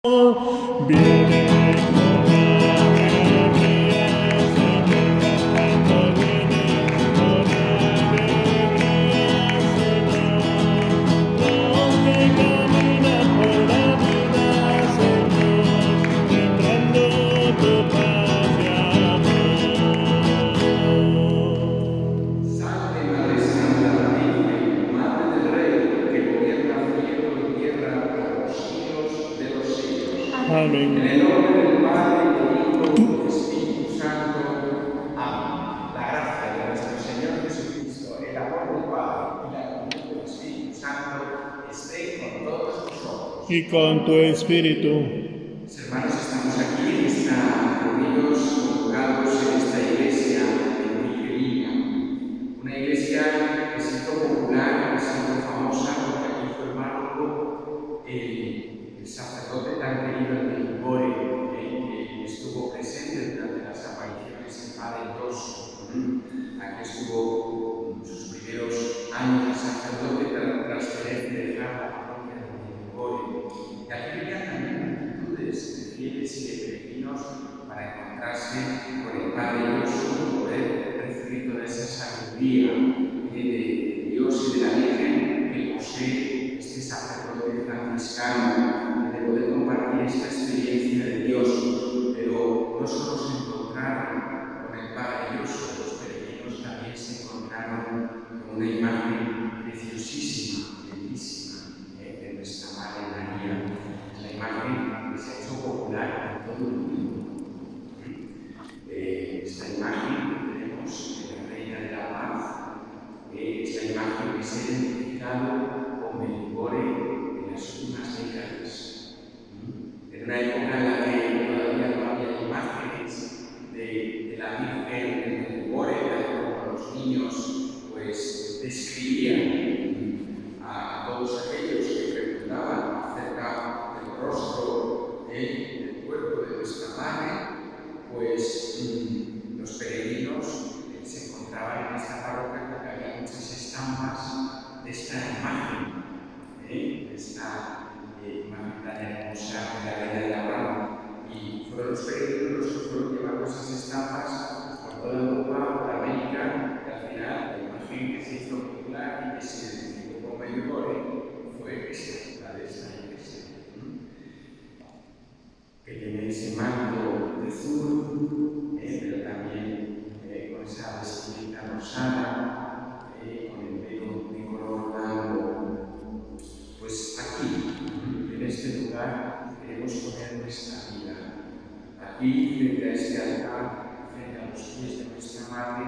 Viene con alegría, Señor, cuando vienes con alegría, Señor. Los que caminan por la vida, Señor, tendrán tu paz y amor. Salve Madre Santa, la Virgen, Madre del Rey, que gobierna cielo y tierra por los siglos de los siglos. Amén. En el nombre del Padre, del Hijo y del Espíritu Santo. Amén. La gracia de nuestro Señor Jesucristo, el amor del Padre y la comunión del Espíritu Santo esté con todos nosotros. Y con tu espíritu. Mis hermanos, estamos aquí, están reunidos, convocados en esta iglesia en Nigeria. Una iglesia que se hizo popular, que se hizo famosa, porque aquí fue el párroco, el sacerdote tan querido de Ligore, que estuvo presente durante las apariciones en Padre Grosso. Aquí estuvo sus primeros años de sacerdote tras tener que dejar la parroquia de Ligore. Y aquí venían también multitudes de fieles y de peregrinos para encontrarse con el Padre Grosso y poder recibir toda esa sabiduría de Dios y de la Virgen que posee este sacerdote franciscano, de poder compartir esta experiencia de Dios. Pero no solo se encontraron con el Padre Grosso, los peregrinos también se encontraron con una imagen preciosísima, bellísima, de nuestra Madre María. La imagen que se ha hecho popular en todo el mundo. Esta imagen que tenemos de la Reina de la Paz es la imagen que se ha identificado con Medjugorje en las últimas décadas. En una época en la que todavía no había imágenes de la Virgen de Medjugorje, como los niños pues describían a todos aquellos que preguntaban acerca del rostro del cuerpo de nuestra Madre, pues los peregrinos se encontraban en esta parroquia porque había muchas estampas de esta imagen, de esta imagen tan hermosa de la Reina de la Paz. Y fueron los peregrinos los que fueron llevando esas estampas por toda Europa, por América, y al final la imagen que se hizo popular y que se identificó con Medjugorje fue esta, la de esta iglesia, que tiene ese manto de azul, pero también con esa vestimenta rosada, con el pelo de color blanco. Pues aquí, en este lugar, queremos poner nuestra vida. Aquí, frente a este altar, frente a los pies de nuestra Madre,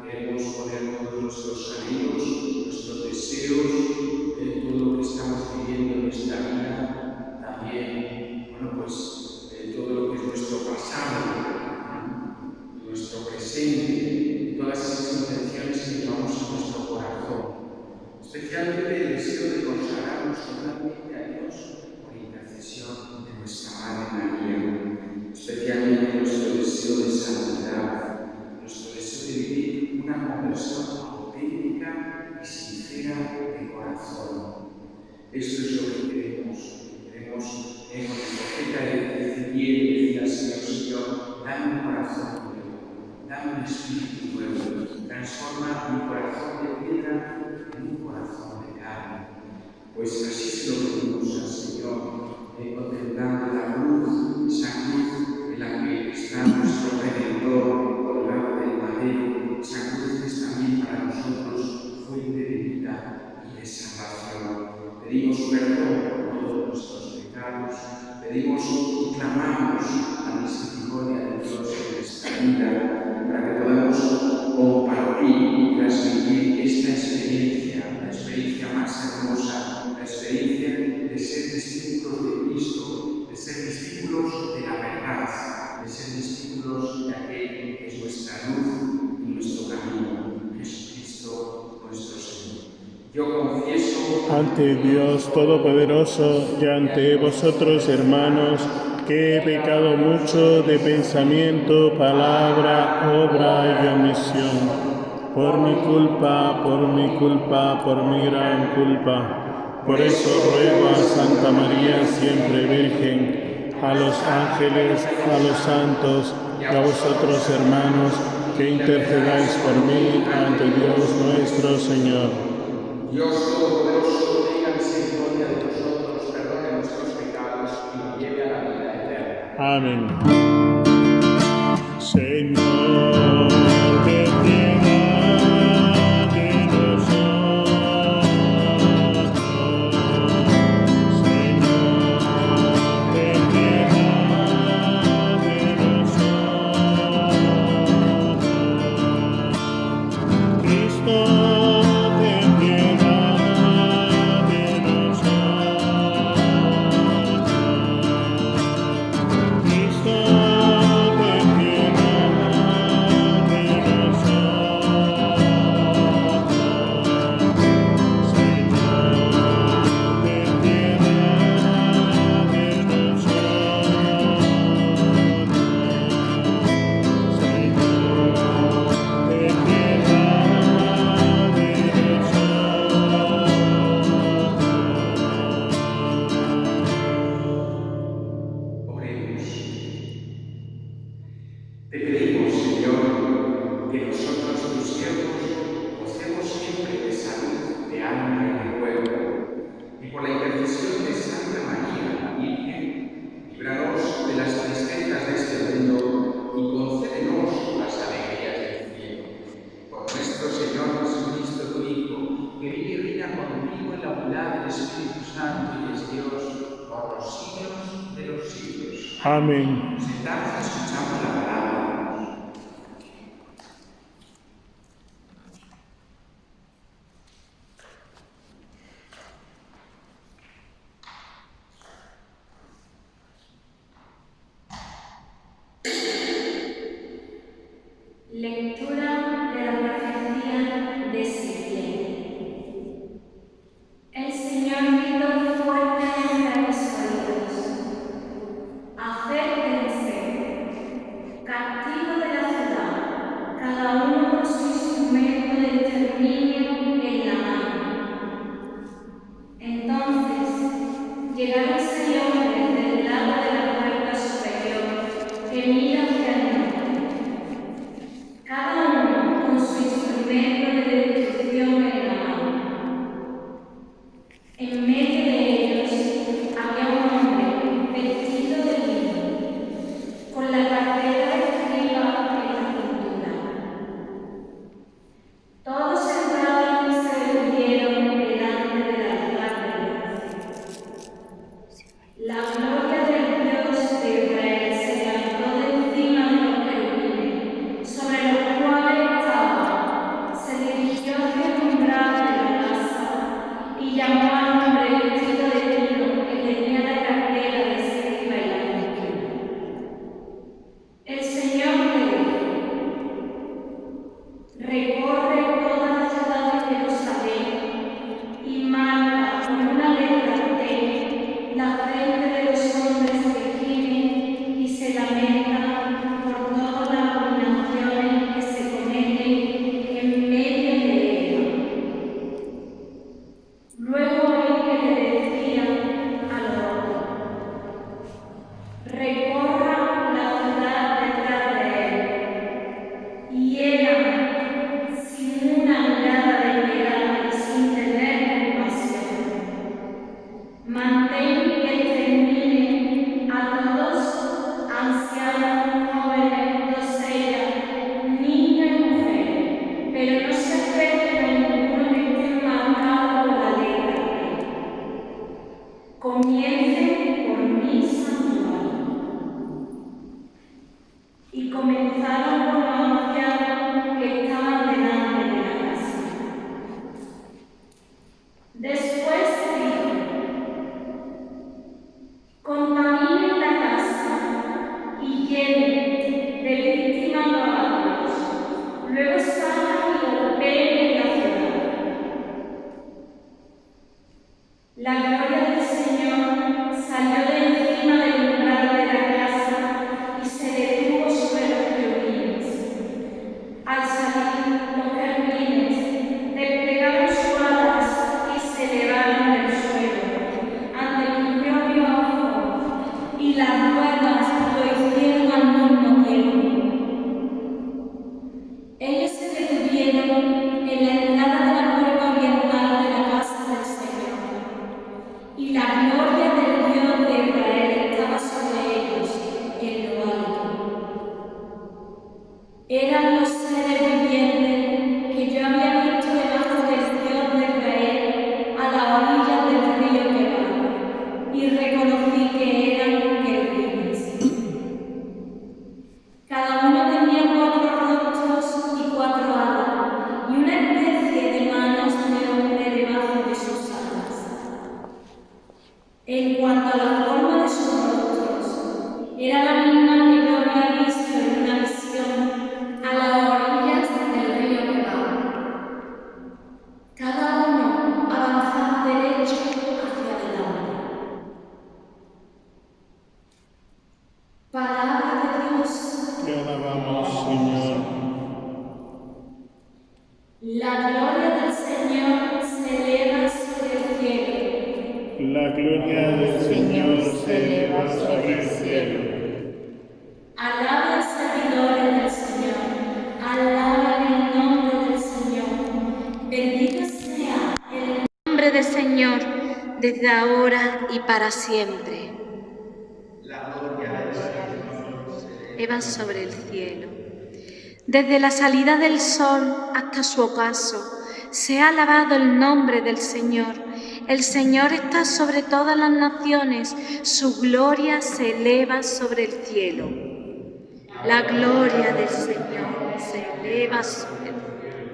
queremos poner todos nuestros anhelos, nuestros deseos, todo lo que estamos viviendo en nuestra vida, también, pues todo lo que es nuestro pasado, nuestro presente, todas esas intenciones que llevamos en nuestro corazón. Especialmente el deseo de consagrarnos totalmente a Dios por intercesión de nuestra Madre María. Especialmente nuestro deseo de santidad, nuestro deseo de vivir una conversión auténtica y sincera de corazón. Esto es lo que queremos. Queremos, con el profeta Ezequiel decir al Señor, dame un corazón nuevo, dame un espíritu nuevo, transforma mi corazón de piedra en un corazón de carne. Pues así se lo pedimos al Señor, contemplando la cruz, esa cruz en la que está nuestro Redentor colgado del madero, esa cruz que es también para nosotros fuente de vida y de salvación. Pedimos perdón por todos nuestros pecados, pedimos y clamamos la misericordia de Dios en nuestra vida para que podamos compartir y transmitir esta experiencia, la experiencia más hermosa, la experiencia de ser discípulos de Cristo, de ser discípulos de la verdad, de ser discípulos de aquel que es nuestra luz y nuestro camino, Jesucristo nuestro Señor. Yo confieso ante Dios Todopoderoso y ante vosotros, hermanos, que he pecado mucho de pensamiento, palabra, obra y omisión. Por mi culpa, por mi gran culpa. Por eso ruego a Santa María, siempre Virgen, a los ángeles, a los santos y a vosotros, hermanos, que intercedáis por mí ante Dios nuestro Señor. Dios Todopoderoso, tenga misericordia de nosotros, perdone nuestros pecados y nos lleve a la vida eterna. Amén. Señor, ten piedad de nosotros. Señor, ten piedad de nosotros. Cristo, ten piedad de nosotros. Cristo, ten piedad de nosotros. Señor, ten piedad de nosotros. Señor, ten piedad de nosotros. Oremos. Te pedimos, Señor, que nosotros, tus siervos, gocemos siempre de salud, de alma y de cuerpo, y por la intercesión de Santa María, la Virgen, líbranos de las tristezas de este mundo y concédenos las alegrías del cielo. Por nuestro Señor Jesucristo, tu Hijo, que vive y reina contigo en la unidad del Espíritu Santo y es Dios por los siglos de los siglos. Amén. Sentados escuchamos la palabra de Dios. Lectura de la profecía de Ezequiel. El Señor gritó fuertemente a mis oídos: acérquense, las ruedas lo hicieron al mismo tiempo. Ellos se detuvieron en la entrada de la puerta oriental de la casa del Señor, y la gloria del Dios de Israel estaba sobre ellos en lo alto. Eran los seres vivientes que yo había visto debajo del Dios de Israel a la orilla del río Quebar, y reconocí que eran querubines. Cada uno tenía 4 rostros y 4 alas, y una especie de manos de hombre debajo de sus alas. En cuanto a la forma de sus rostros, era la misma que yo había visto en una visión a las orillas del río Quebar. Cada uno avanzaba derecho hacia adelante. Palabra de Dios. Te alabamos, Señor. La gloria del Señor se eleva sobre el cielo. La gloria del Señor se eleva sobre el cielo. Alaben servidores del Señor, alaben el nombre del Señor. Bendito sea el nombre del Señor desde ahora y para siempre. La gloria del Señor Eleva sobre el cielo. Desde la salida del sol hasta su ocaso, se ha alabado el nombre del Señor. El Señor está sobre todas las naciones, su gloria se eleva sobre el cielo. La gloria del Señor se eleva sobre el cielo.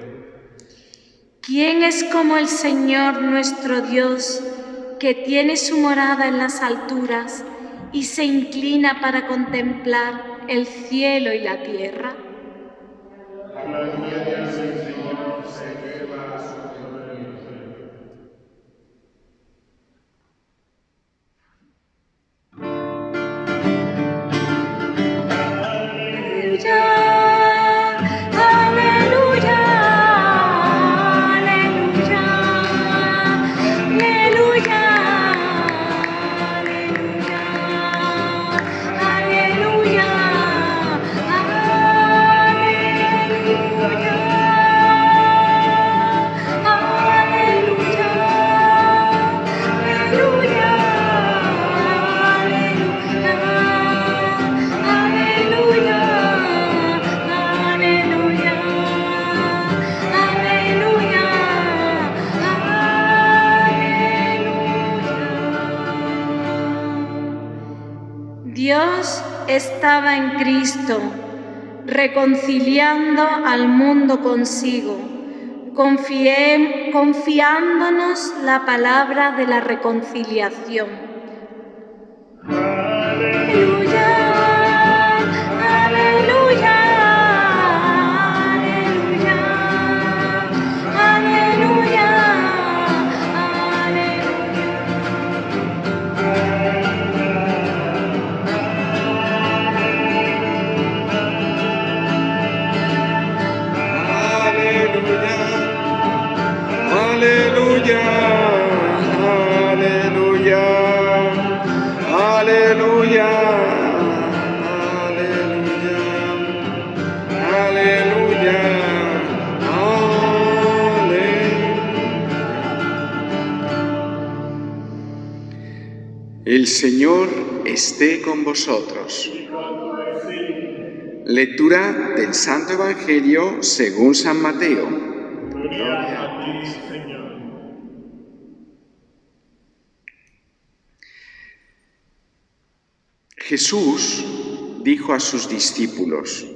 ¿Quién es como el Señor nuestro Dios, que tiene su morada en las alturas y se inclina para contemplar el cielo y la tierra? La gloria del Señor se eleva sobre el cielo. Dios estaba en Cristo, reconciliando al mundo consigo, confiándonos la palabra de la reconciliación. Aleluya, aleluya, aleluya, aleluya, Aleluya, aleluya, aleluya, aleluya, aleluya, aleluya. El Señor esté con vosotros. Lectura del Santo Evangelio según San Mateo. Gloria a ti, Señor. Jesús dijo a sus discípulos: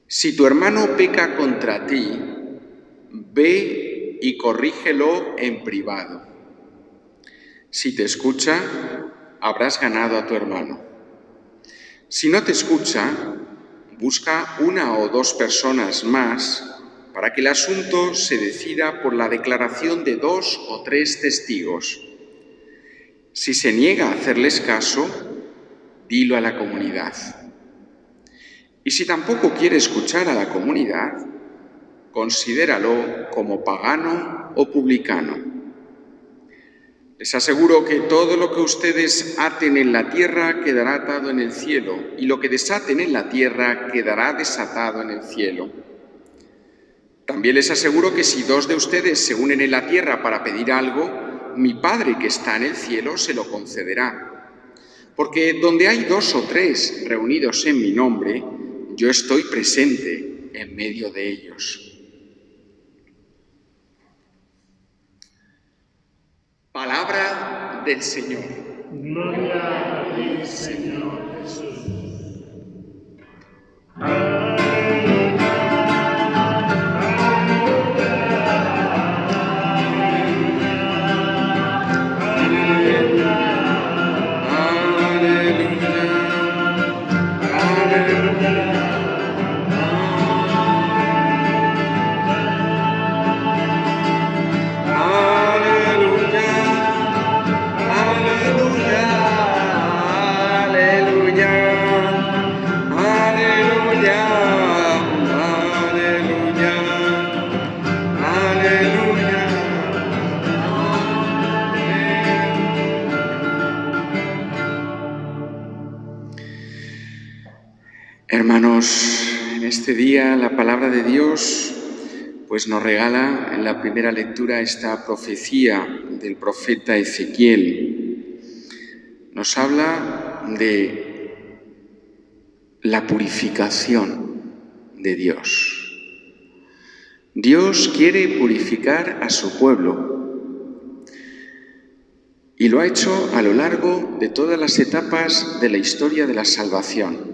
si tu hermano peca contra ti, ve y corrígelo en privado. Si te escucha, habrás ganado a tu hermano. Si no te escucha, busca 1 o 2 personas más para que el asunto se decida por la declaración de 2 o 3 testigos. Si se niega a hacerles caso, dilo a la comunidad. Y si tampoco quiere escuchar a la comunidad, considéralo como pagano o publicano. Les aseguro que todo lo que ustedes aten en la tierra quedará atado en el cielo, y lo que desaten en la tierra quedará desatado en el cielo. También les aseguro que si 2 de ustedes se unen en la tierra para pedir algo, mi Padre que está en el cielo se lo concederá. Porque donde hay 2 o 3 reunidos en mi nombre, yo estoy presente en medio de ellos. Palabra del Señor. Gloria a ti, Señor Jesús. Hermanos, en este día la palabra de Dios pues nos regala en la primera lectura esta profecía del profeta Ezequiel. Nos habla de la purificación de Dios. Dios quiere purificar a su pueblo y lo ha hecho a lo largo de todas las etapas de la historia de la salvación.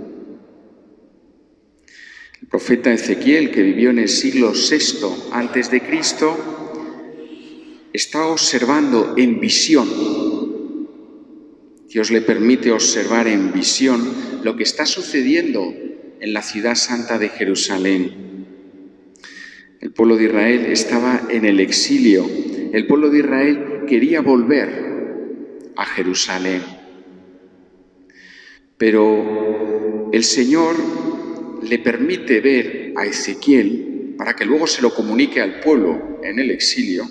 El profeta Ezequiel, que vivió en el siglo VI a.C., está observando en visión. Dios le permite observar en visión lo que está sucediendo en la ciudad santa de Jerusalén. El pueblo de Israel estaba en el exilio. El pueblo de Israel quería volver a Jerusalén. Pero el Señor le permite ver a Ezequiel, para que luego se lo comunique al pueblo en el exilio,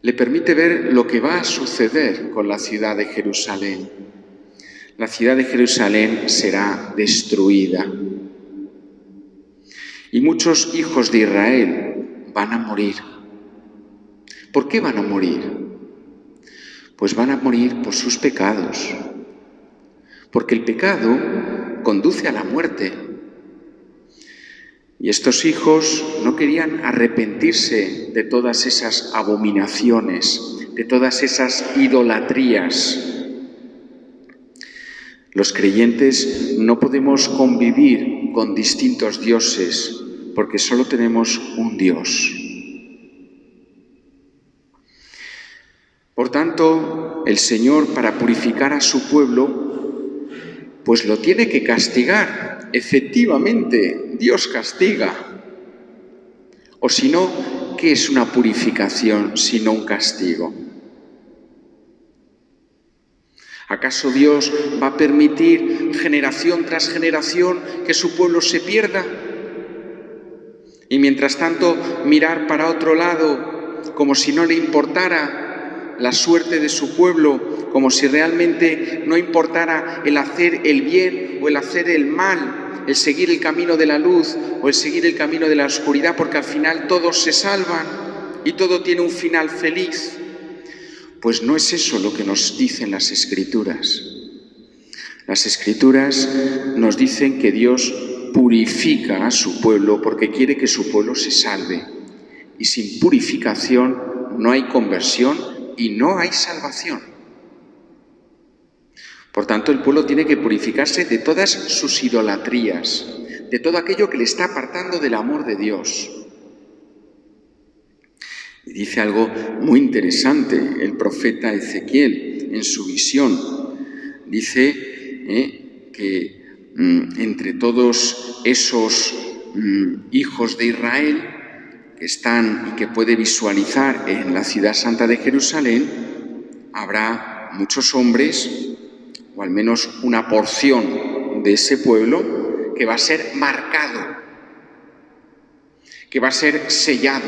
le permite ver lo que va a suceder con la ciudad de Jerusalén. La ciudad de Jerusalén será destruida. Y muchos hijos de Israel van a morir. ¿Por qué van a morir? Pues van a morir por sus pecados. Porque el pecado conduce a la muerte. Y estos hijos no querían arrepentirse de todas esas abominaciones, de todas esas idolatrías. Los creyentes no podemos convivir con distintos dioses, porque solo tenemos un Dios. Por tanto, el Señor, para purificar a su pueblo, pues lo tiene que castigar. Efectivamente, Dios castiga. O si no, ¿qué es una purificación sino un castigo? ¿Acaso Dios va a permitir generación tras generación que su pueblo se pierda? Y mientras tanto mirar para otro lado como si no le importara la suerte de su pueblo, como si realmente no importara el hacer el bien o el hacer el mal, el seguir el camino de la luz o el seguir el camino de la oscuridad, porque al final todos se salvan y todo tiene un final feliz. Pues no es eso lo que nos dicen las Escrituras. Las Escrituras nos dicen que Dios purifica a su pueblo porque quiere que su pueblo se salve. Y sin purificación no hay conversión y no hay salvación. Por tanto, el pueblo tiene que purificarse de todas sus idolatrías, de todo aquello que le está apartando del amor de Dios. Y dice algo muy interesante el profeta Ezequiel en su visión. Dice que entre todos esos hijos de Israel que están y que puede visualizar en la ciudad santa de Jerusalén, habrá muchos hombres, o al menos una porción de ese pueblo, que va a ser marcado, que va a ser sellado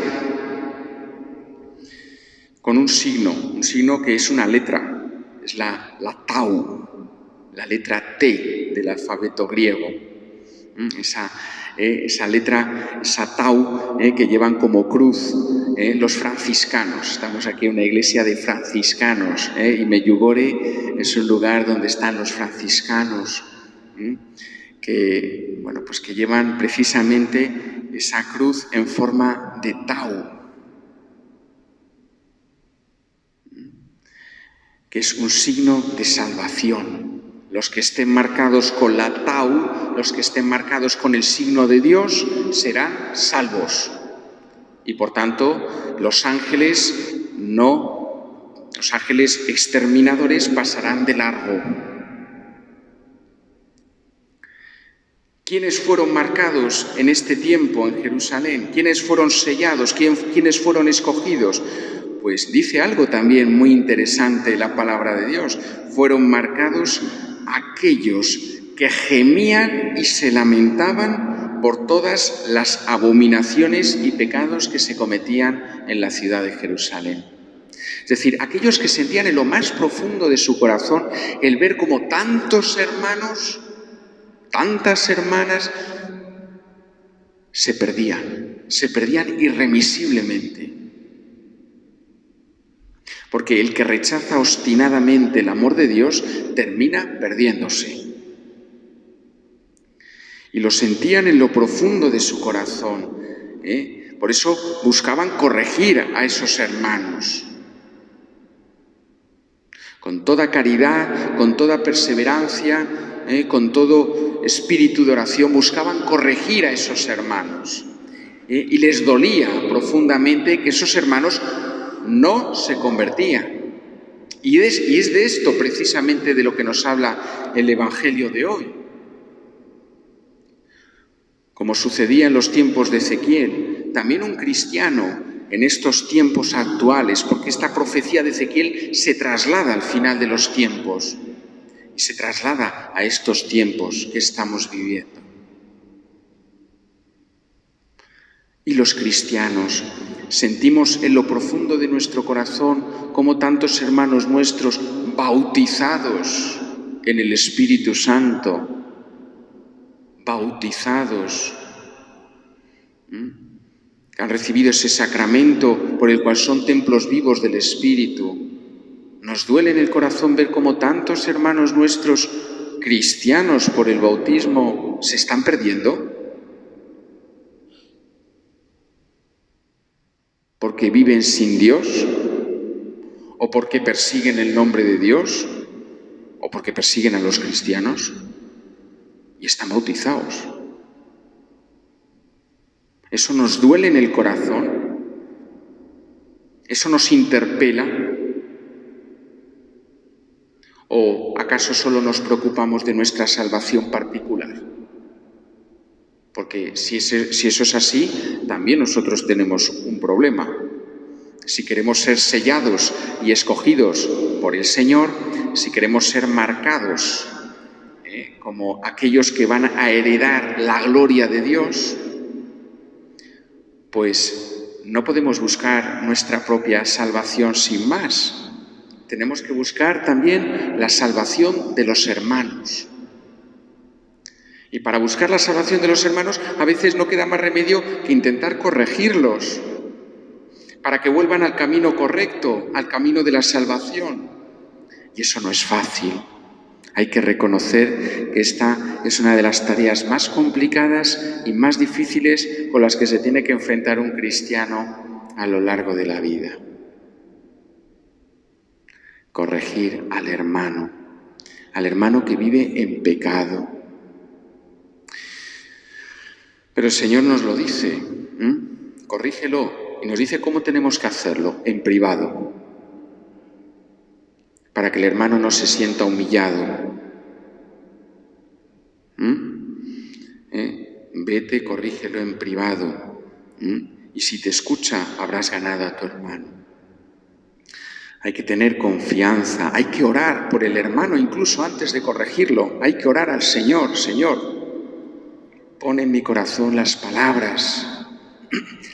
con un signo que es una letra, es la tau, la letra T del alfabeto griego. Esa letra, esa tau, que llevan como cruz los franciscanos. Estamos aquí en una iglesia de franciscanos, y Medjugorje es un lugar donde están los franciscanos, que llevan precisamente esa cruz en forma de tau, que es un signo de salvación. Los que estén marcados con la tau, los que estén marcados con el signo de Dios, serán salvos. Y por tanto, los ángeles exterminadores pasarán de largo. ¿Quiénes fueron marcados en este tiempo en Jerusalén? ¿Quiénes fueron sellados? ¿Quiénes fueron escogidos? Pues dice algo también muy interesante la palabra de Dios. Fueron marcados aquellos que gemían y se lamentaban por todas las abominaciones y pecados que se cometían en la ciudad de Jerusalén. Es decir, aquellos que sentían en lo más profundo de su corazón el ver como tantos hermanos, tantas hermanas, se perdían irremisiblemente. Porque el que rechaza obstinadamente el amor de Dios termina perdiéndose. Y lo sentían en lo profundo de su corazón. Por eso buscaban corregir a esos hermanos. Con toda caridad, con toda perseverancia, con todo espíritu de oración, buscaban corregir a esos hermanos. Y les dolía profundamente que esos hermanos no se convertían. Y es de esto precisamente de lo que nos habla el Evangelio de hoy. Como sucedía en los tiempos de Ezequiel, también un cristiano en estos tiempos actuales, porque esta profecía de Ezequiel se traslada al final de los tiempos y se traslada a estos tiempos que estamos viviendo. Y los cristianos sentimos en lo profundo de nuestro corazón como tantos hermanos nuestros bautizados en el Espíritu Santo, bautizados, que han recibido ese sacramento por el cual son templos vivos del Espíritu. Nos duele en el corazón ver cómo tantos hermanos nuestros cristianos por el bautismo se están perdiendo, porque viven sin Dios, o porque persiguen el nombre de Dios, o porque persiguen a los cristianos, y están bautizados. Eso nos duele en el corazón, eso nos interpela, ¿o acaso solo nos preocupamos de nuestra salvación particular? Porque si eso es así, también nosotros tenemos un problema. Si queremos ser sellados y escogidos por el Señor, si queremos ser marcados como aquellos que van a heredar la gloria de Dios, pues no podemos buscar nuestra propia salvación sin más. Tenemos que buscar también la salvación de los hermanos. Y para buscar la salvación de los hermanos, a veces no queda más remedio que intentar corregirlos para que vuelvan al camino correcto, al camino de la salvación. Y eso no es fácil. Hay que reconocer que esta es una de las tareas más complicadas y más difíciles con las que se tiene que enfrentar un cristiano a lo largo de la vida. Corregir al hermano que vive en pecado. Pero el Señor nos lo dice, corrígelo, y nos dice cómo tenemos que hacerlo, en privado, para que el hermano no se sienta humillado. Vete, corrígelo en privado, y si te escucha, habrás ganado a tu hermano. Hay que tener confianza, hay que orar por el hermano incluso antes de corregirlo, hay que orar al Señor. Señor, pon en mi corazón las palabras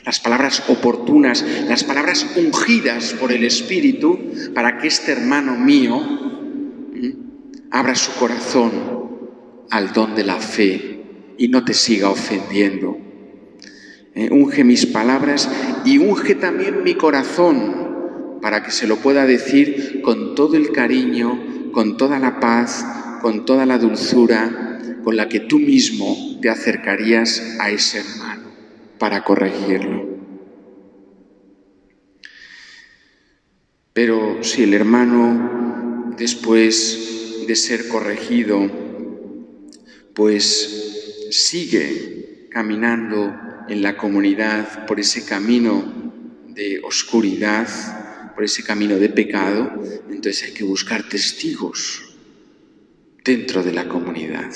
las palabras oportunas, las palabras ungidas por el Espíritu para que este hermano mío abra su corazón al don de la fe y no te siga ofendiendo. Unge mis palabras y unge también mi corazón para que se lo pueda decir con todo el cariño, con toda la paz, con toda la dulzura con la que tú mismo te acercarías a ese hermano para corregirlo. Pero si el hermano, después de ser corregido, pues sigue caminando en la comunidad por ese camino de oscuridad, por ese camino de pecado, entonces hay que buscar testigos dentro de la comunidad.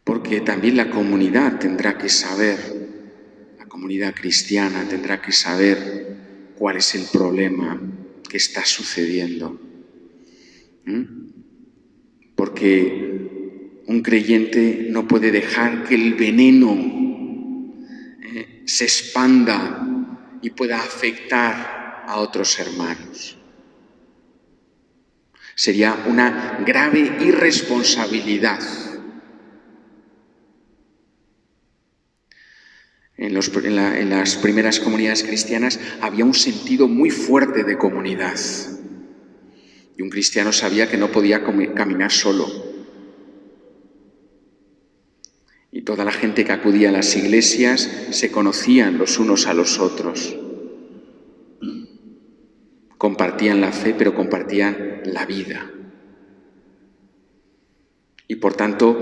Porque también la comunidad tendrá que saber, la comunidad cristiana tendrá que saber cuál es el problema que está sucediendo. Porque un creyente no puede dejar que el veneno se expanda y pueda afectar a otros hermanos. Sería una grave irresponsabilidad. En las primeras comunidades cristianas había un sentido muy fuerte de comunidad. Y un cristiano sabía que no podía caminar solo. Y toda la gente que acudía a las iglesias se conocían los unos a los otros. Compartían la fe, pero compartían la vida. Y por tanto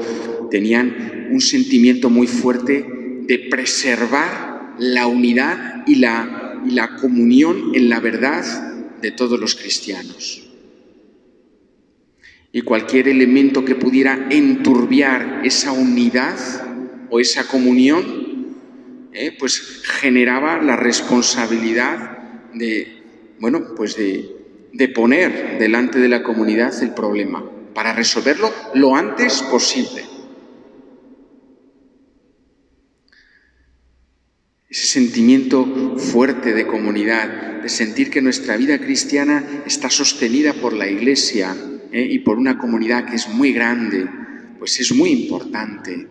tenían un sentimiento muy fuerte de preservar la unidad y la comunión en la verdad de todos los cristianos. Y cualquier elemento que pudiera enturbiar esa unidad o esa comunión, pues generaba la responsabilidad de poner delante de la comunidad el problema para resolverlo lo antes posible. Ese sentimiento fuerte de comunidad, de sentir que nuestra vida cristiana está sostenida por la Iglesia y por una comunidad que es muy grande, pues es muy importante,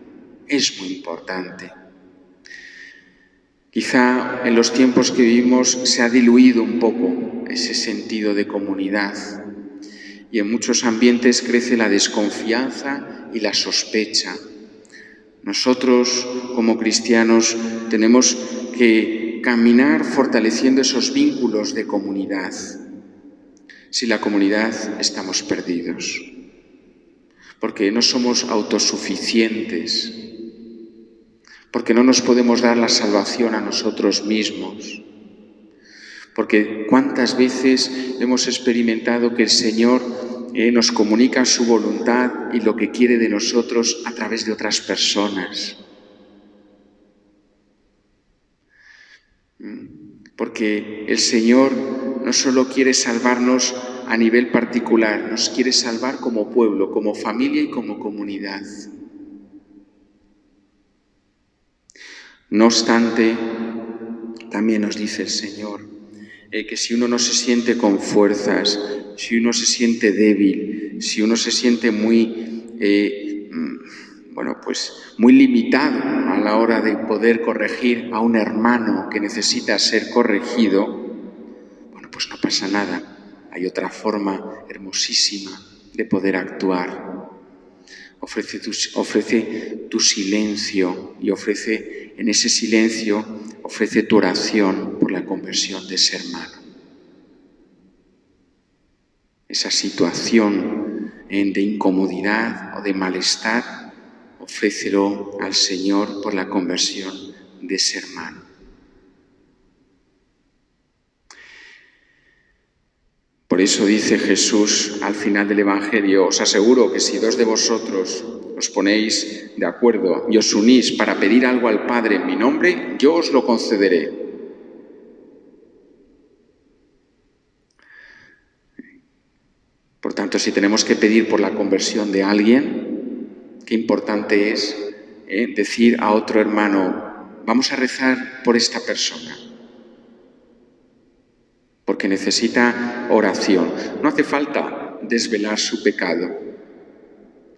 es muy importante. Quizá en los tiempos que vivimos se ha diluido un poco ese sentido de comunidad y en muchos ambientes crece la desconfianza y la sospecha. Nosotros, como cristianos, tenemos que caminar fortaleciendo esos vínculos de comunidad. Sin la comunidad estamos perdidos, porque no somos autosuficientes, porque no nos podemos dar la salvación a nosotros mismos, porque cuántas veces hemos experimentado que el Señor nos comunica su voluntad y lo que quiere de nosotros a través de otras personas. Porque el Señor no solo quiere salvarnos a nivel particular, nos quiere salvar como pueblo, como familia y como comunidad. No obstante, también nos dice el Señor que si uno no se siente con fuerzas, si uno se siente débil, si uno se siente muy limitado a la hora de poder corregir a un hermano que necesita ser corregido, pues no pasa nada. Hay otra forma hermosísima de poder actuar. Ofrece tu silencio y en ese silencio ofrece tu oración por la conversión de ese hermano. Esa situación de incomodidad o de malestar, ofrécelo al Señor por la conversión de ese hermano. Por eso dice Jesús al final del Evangelio: os aseguro que si dos de vosotros os ponéis de acuerdo y os unís para pedir algo al Padre en mi nombre, yo os lo concederé. Por tanto, si tenemos que pedir por la conversión de alguien, qué importante es decir a otro hermano, vamos a rezar por esta persona, porque necesita oración. No hace falta desvelar su pecado.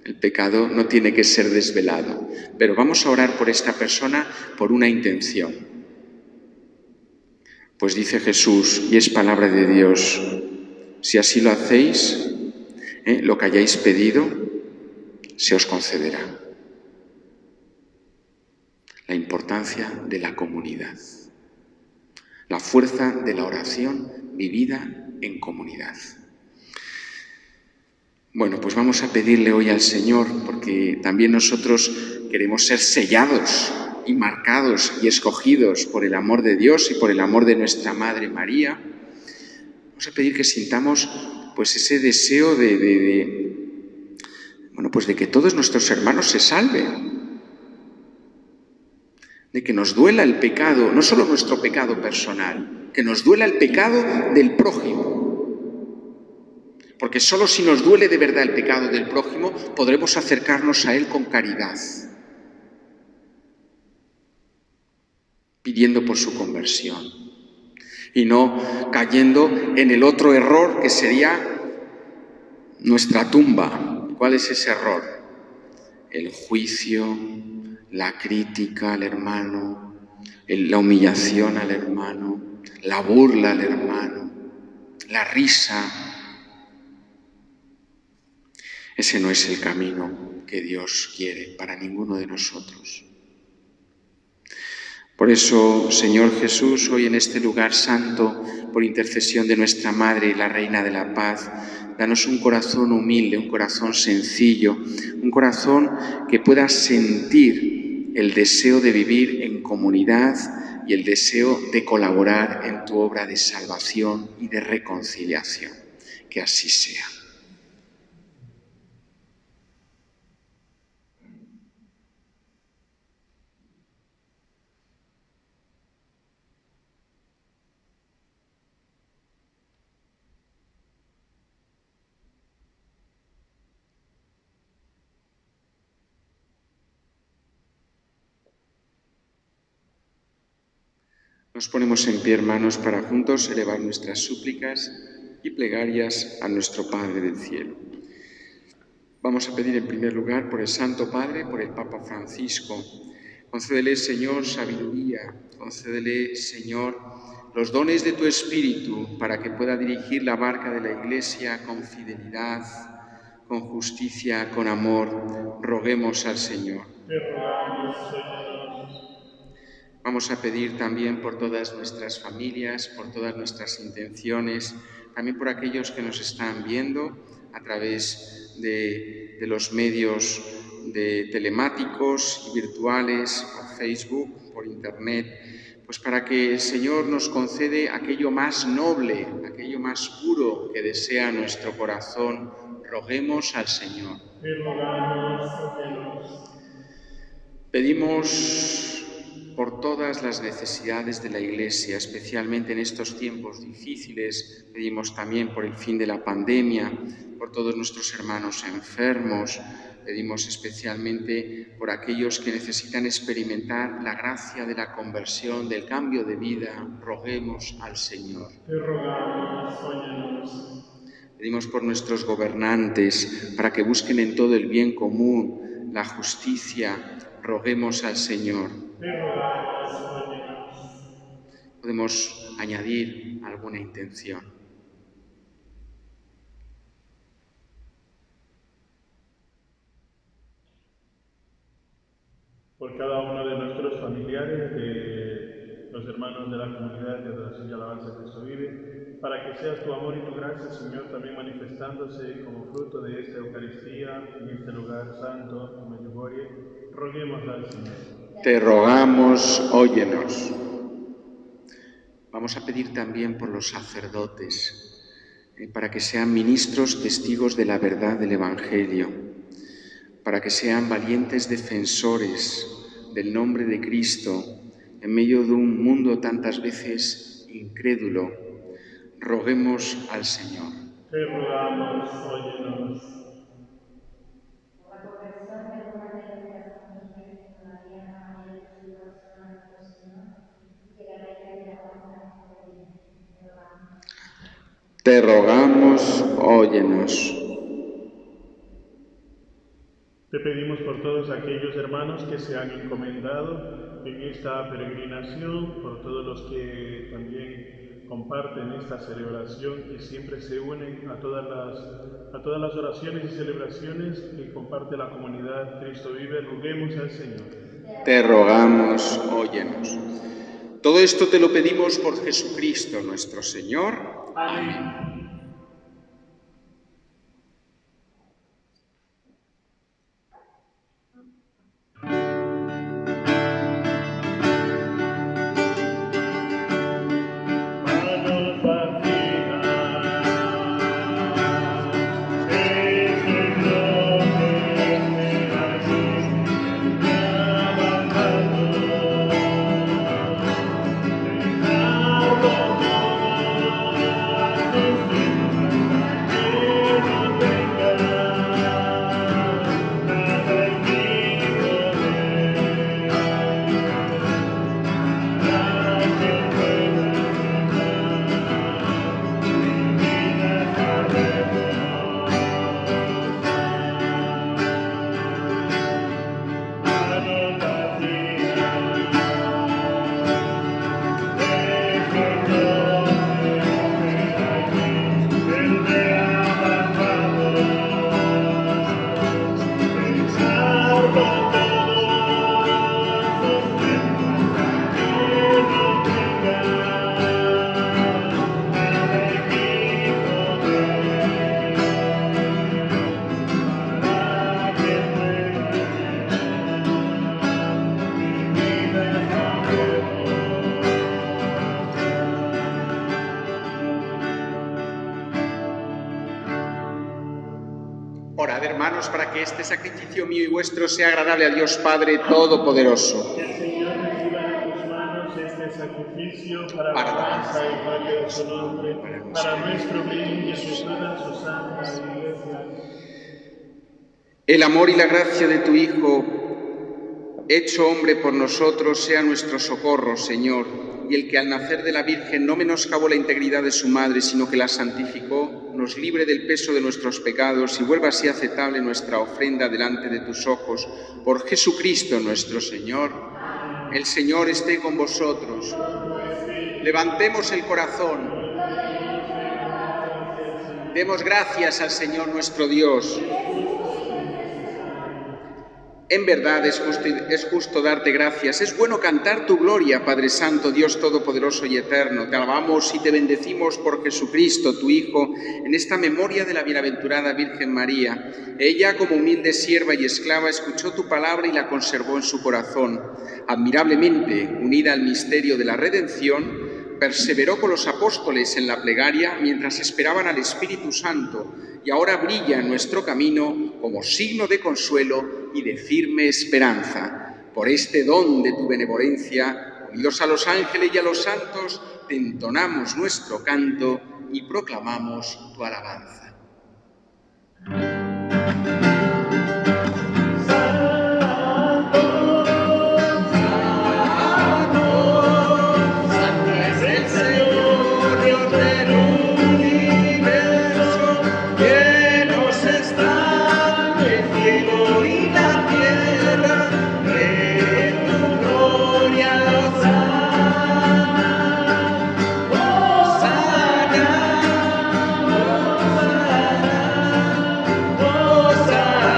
El pecado no tiene que ser desvelado, pero vamos a orar por esta persona por una intención. Pues dice Jesús, y es palabra de Dios, si así lo hacéis, lo que hayáis pedido, se os concederá. La importancia de la comunidad, la fuerza de la oración vivida en comunidad. Bueno, pues vamos a pedirle hoy al Señor, porque también nosotros queremos ser sellados y marcados y escogidos por el amor de Dios y por el amor de nuestra Madre María. Vamos a pedir que sintamos pues ese deseo de que todos nuestros hermanos se salven, de que nos duela el pecado, no solo nuestro pecado personal, que nos duela el pecado del prójimo. Porque solo si nos duele de verdad el pecado del prójimo, podremos acercarnos a él con caridad, pidiendo por su conversión, y no cayendo en el otro error que sería nuestra tumba. ¿Cuál es ese error? El juicio, la crítica al hermano, la humillación al hermano, la burla al hermano, la risa. Ese no es el camino que Dios quiere para ninguno de nosotros. Por eso, Señor Jesús, hoy en este lugar santo, por intercesión de nuestra Madre y la Reina de la Paz, danos un corazón humilde, un corazón sencillo, un corazón que pueda sentir el deseo de vivir en comunidad y el deseo de colaborar en tu obra de salvación y de reconciliación. Que así sea. Nos ponemos en pie, hermanos, para juntos elevar nuestras súplicas y plegarias a nuestro Padre del Cielo. Vamos a pedir en primer lugar por el Santo Padre, por el Papa Francisco. Concédele, Señor, sabiduría, concédele, Señor, los dones de tu Espíritu para que pueda dirigir la barca de la Iglesia con fidelidad, con justicia, con amor. Roguemos al Señor. Te rogamos, Señor. Vamos a pedir también por todas nuestras familias, por todas nuestras intenciones, también por aquellos que nos están viendo a través de los medios telemáticos y virtuales, por Facebook, por Internet, pues para que el Señor nos concede aquello más noble, aquello más puro que desea nuestro corazón. Roguemos al Señor. Te rogamos, óyenos. Pedimos por todas las necesidades de la Iglesia, especialmente en estos tiempos difíciles. Pedimos también por el fin de la pandemia, por todos nuestros hermanos enfermos. Pedimos especialmente por aquellos que necesitan experimentar la gracia de la conversión, del cambio de vida. Roguemos al Señor. Te rogamos, óyenos. Pedimos por nuestros gobernantes, para que busquen en todo el bien común, la justicia. Roguemos al Señor. Te rogamos, óyenos. Podemos añadir alguna intención. Por cada uno de nuestros familiares, de los hermanos de la comunidad de adoración y alabanza que Cristo vive, para que sea tu amor y tu gracia, Señor, también manifestándose como fruto de esta Eucaristía en este lugar santo, en Medjugorje, roguemos al Señor. Te rogamos, óyenos. Vamos a pedir también por los sacerdotes, para que sean ministros testigos de la verdad del Evangelio, para que sean valientes defensores del nombre de Cristo en medio de un mundo tantas veces incrédulo. Roguemos al Señor. Te rogamos, óyenos. Te rogamos, óyenos. Te pedimos por todos aquellos hermanos que se han encomendado en esta peregrinación, por todos los que también comparten esta celebración y siempre se unen a todas las oraciones y celebraciones que comparte la comunidad Cristo Vive. Roguemos al Señor. Te rogamos, óyenos. Todo esto te lo pedimos por Jesucristo nuestro Señor. Amén. Orad, hermanos, para que este sacrificio mío y vuestro sea agradable a Dios Padre Todopoderoso. Que el Señor reciba de tus manos este sacrificio para la alabanza y gloria de su nombre, para nuestro bien y el de toda su santa Iglesia. El amor y la gracia de tu Hijo, hecho hombre por nosotros, sea nuestro socorro, Señor, y el que al nacer de la Virgen no menoscabó la integridad de su madre, sino que la santificó, nos libre del peso de nuestros pecados y vuelva así aceptable nuestra ofrenda delante de tus ojos, por Jesucristo nuestro Señor. El Señor esté con vosotros. Levantemos el corazón. Demos gracias al Señor nuestro Dios. En verdad es justo darte gracias, es bueno cantar tu gloria, Padre Santo, Dios Todopoderoso y Eterno. Te alabamos y te bendecimos por Jesucristo, tu Hijo, en esta memoria de la bienaventurada Virgen María. Ella, como humilde sierva y esclava, escuchó tu palabra y la conservó en su corazón. Admirablemente, unida al misterio de la redención, perseveró con los apóstoles en la plegaria mientras esperaban al Espíritu Santo, y ahora brilla en nuestro camino como signo de consuelo y de firme esperanza. Por este don de tu benevolencia, unidos a los ángeles y a los santos, te entonamos nuestro canto y proclamamos tu alabanza. Hosanna,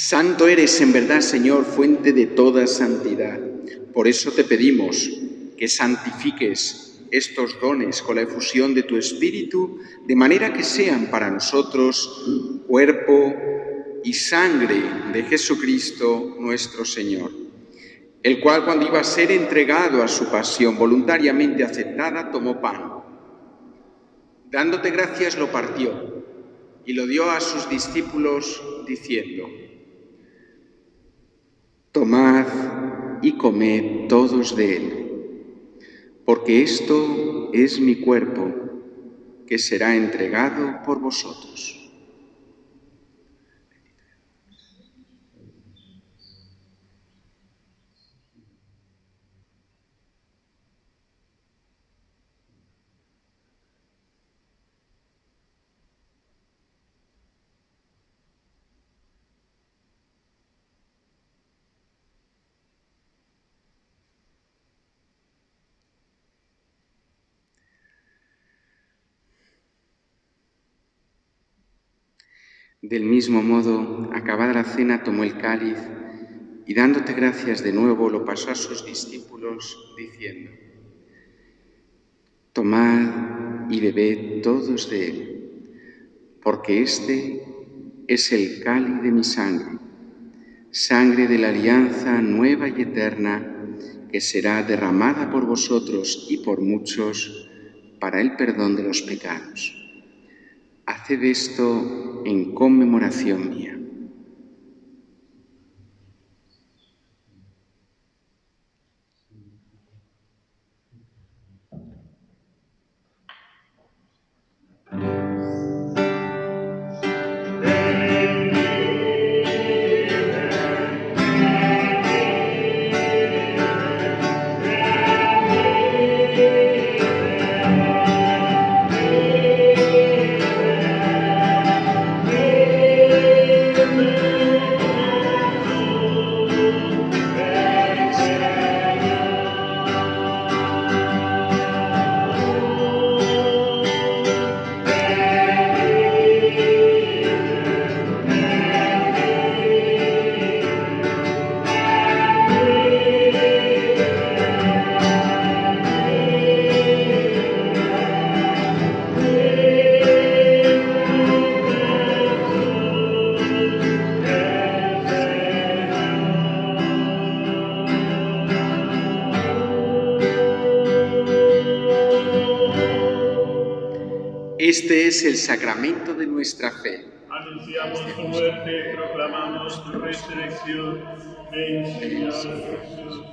Santo eres en verdad, Señor, fuente de toda santidad. Por eso te pedimos que santifiques estos dones con la efusión de tu Espíritu, de manera que sean para nosotros cuerpo y sangre de Jesucristo nuestro Señor, el cual, cuando iba a ser entregado a su pasión voluntariamente aceptada, tomó pan. Dándote gracias, lo partió y lo dio a sus discípulos, diciendo: Tomad y comed todos de él, porque esto es mi cuerpo, que será entregado por vosotros. Del mismo modo, acabada la cena, tomó el cáliz y, dándote gracias de nuevo, lo pasó a sus discípulos, diciendo: Tomad y bebed todos de él, porque este es el cáliz de mi sangre, sangre de la alianza nueva y eterna, que será derramada por vosotros y por muchos para el perdón de los pecados. Haced esto en conmemoración mía. Este es el sacramento de nuestra fe. Anunciamos tu muerte, proclamamos tu resurrección. Ven, Señor Jesús.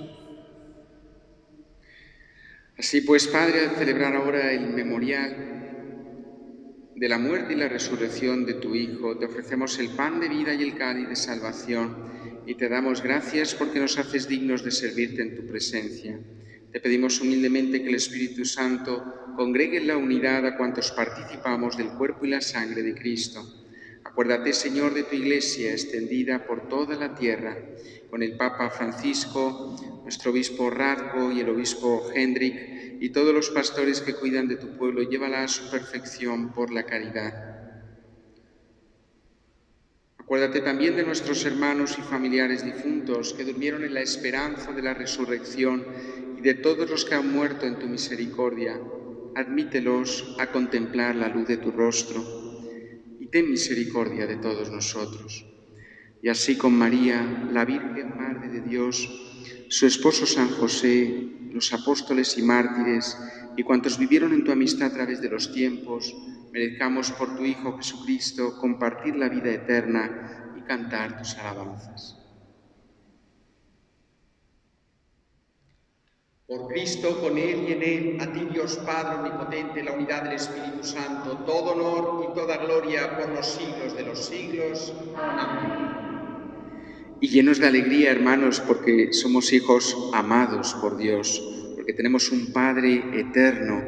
Así pues, Padre, al celebrar ahora el memorial de la muerte y la resurrección de tu Hijo, te ofrecemos el pan de vida y el cáliz de salvación, y te damos gracias porque nos haces dignos de servirte en tu presencia. Te pedimos humildemente que el Espíritu Santo congregue en la unidad a cuantos participamos del cuerpo y la sangre de Cristo. Acuérdate, Señor, de tu Iglesia extendida por toda la tierra, con el Papa Francisco, nuestro obispo Radko y el obispo Hendrik, y todos los pastores que cuidan de tu pueblo, llévala a su perfección por la caridad. Acuérdate también de nuestros hermanos y familiares difuntos que durmieron en la esperanza de la resurrección y de todos los que han muerto en tu misericordia. Admítelos a contemplar la luz de tu rostro y ten misericordia de todos nosotros. Y así con María, la Virgen Madre de Dios, su esposo San José, los apóstoles y mártires y cuantos vivieron en tu amistad a través de los tiempos, merezcamos por tu Hijo Jesucristo compartir la vida eterna y cantar tus alabanzas. Por Cristo, con Él y en Él, a ti Dios Padre Omnipotente, la unidad del Espíritu Santo, todo honor y toda gloria por los siglos de los siglos. Amén. Y llenos de alegría, hermanos, porque somos hijos amados por Dios, porque tenemos un Padre eterno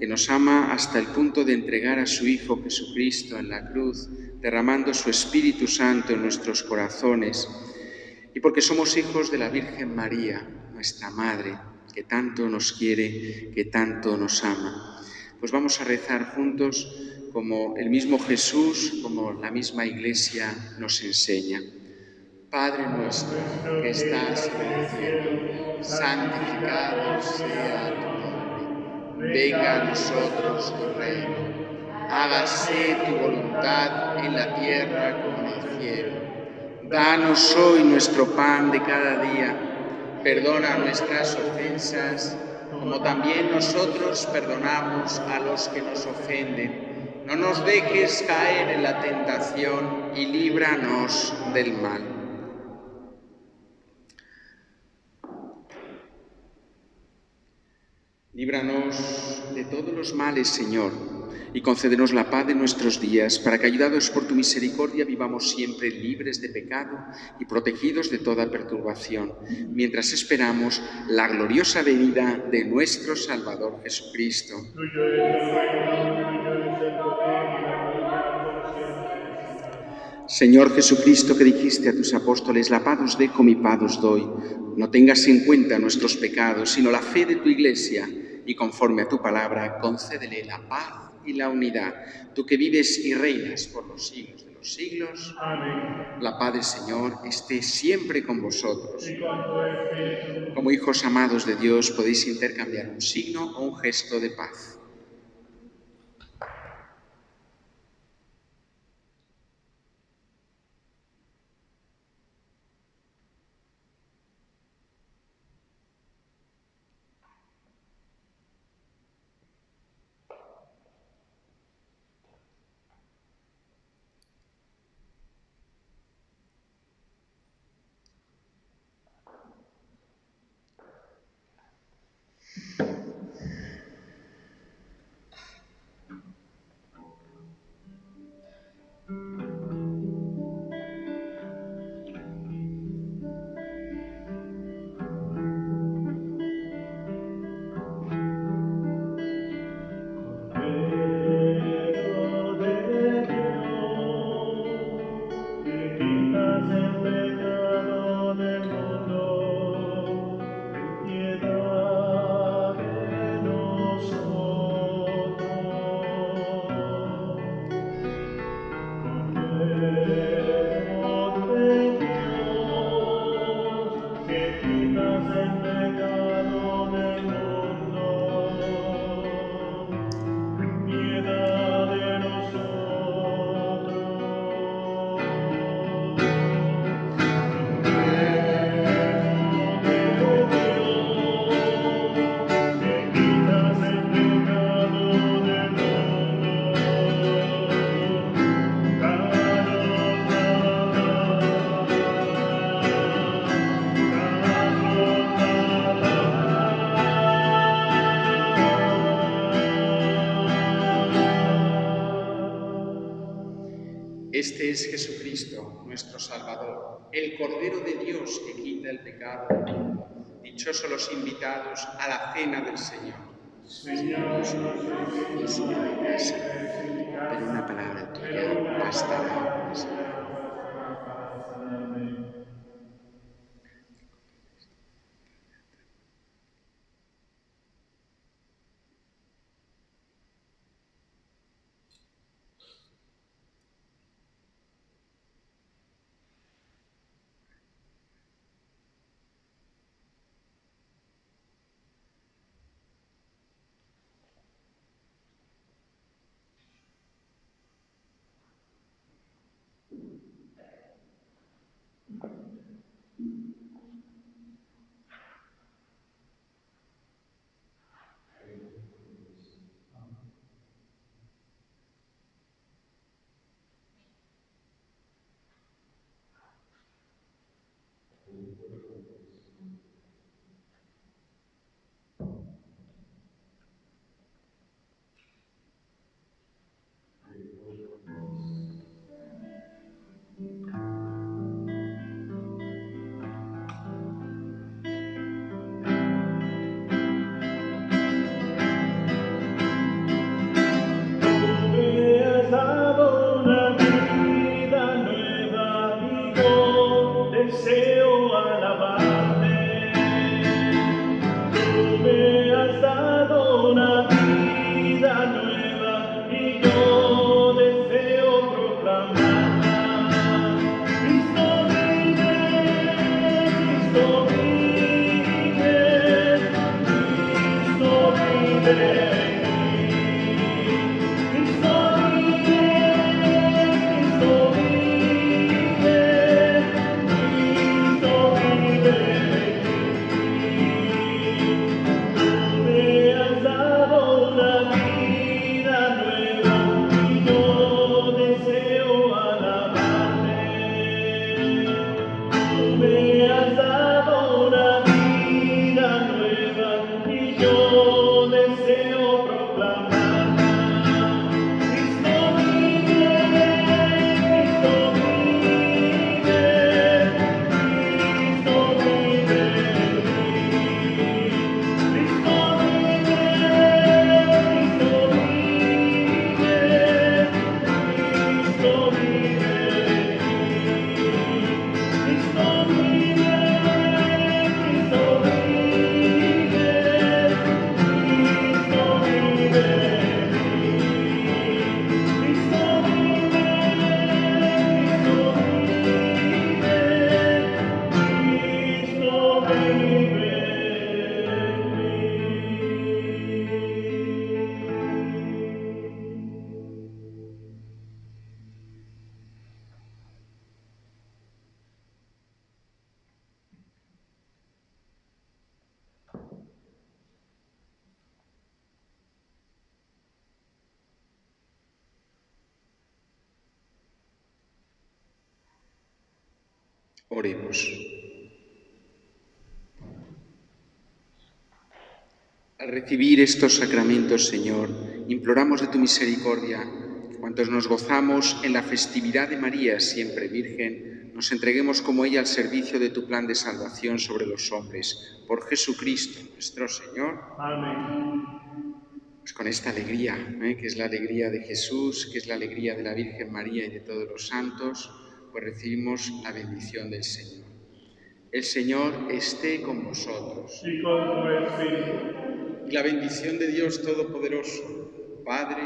que nos ama hasta el punto de entregar a su Hijo Jesucristo en la cruz, derramando su Espíritu Santo en nuestros corazones, y porque somos hijos de la Virgen María, nuestra Madre, que tanto nos quiere, que tanto nos ama. Pues vamos a rezar juntos como el mismo Jesús, como la misma Iglesia nos enseña. Padre nuestro que estás en el cielo, santificado sea tu nombre. Venga a nosotros tu reino. Hágase tu voluntad en la tierra como en el cielo. Danos hoy nuestro pan de cada día. Perdona nuestras ofensas, como también nosotros perdonamos a los que nos ofenden. No nos dejes caer en la tentación y líbranos del mal. Líbranos de todos los males, Señor, y concédenos la paz de nuestros días, para que, ayudados por tu misericordia, vivamos siempre libres de pecado y protegidos de toda perturbación, mientras esperamos la gloriosa venida de nuestro Salvador Jesucristo. Tuyo es el reino, tuyo es el poder y la gloria por siempre, Señor. Señor Jesucristo, que dijiste a tus apóstoles, la paz os dejo, mi paz os doy, no tengas en cuenta nuestros pecados, sino la fe de tu Iglesia, y conforme a tu palabra, concédele la paz y la unidad. Tú que vives y reinas por los siglos de los siglos. Amén. La paz del Señor esté siempre con vosotros. Y con tu espíritu. Como hijos amados de Dios, podéis intercambiar un signo o un gesto de paz. Este es Jesucristo, nuestro Salvador, el Cordero de Dios que quita el pecado del mundo. Dichosos los invitados a la cena del Señor. Señor, no soy digno de que entres en mi casa, pero una palabra tuya pero una bastará. palabra tuya bastará para sanarme. Oremos. Al recibir estos sacramentos, Señor, imploramos de tu misericordia, cuantos nos gozamos en la festividad de María, siempre Virgen, nos entreguemos como ella al servicio de tu plan de salvación sobre los hombres. Por Jesucristo, nuestro Señor. Amén. Pues con esta alegría, que es la alegría de Jesús, que es la alegría de la Virgen María y de todos los santos, pues recibimos la bendición del Señor. El Señor esté con vosotros. Y con tu espíritu. Y la bendición de Dios Todopoderoso, Padre,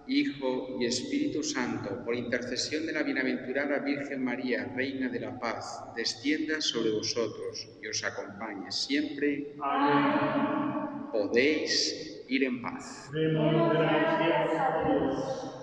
Hijo y Espíritu Santo, por intercesión de la bienaventurada Virgen María, Reina de la Paz, descienda sobre vosotros y os acompañe siempre. Amén. Podéis ir en paz. Demos gracias a Dios.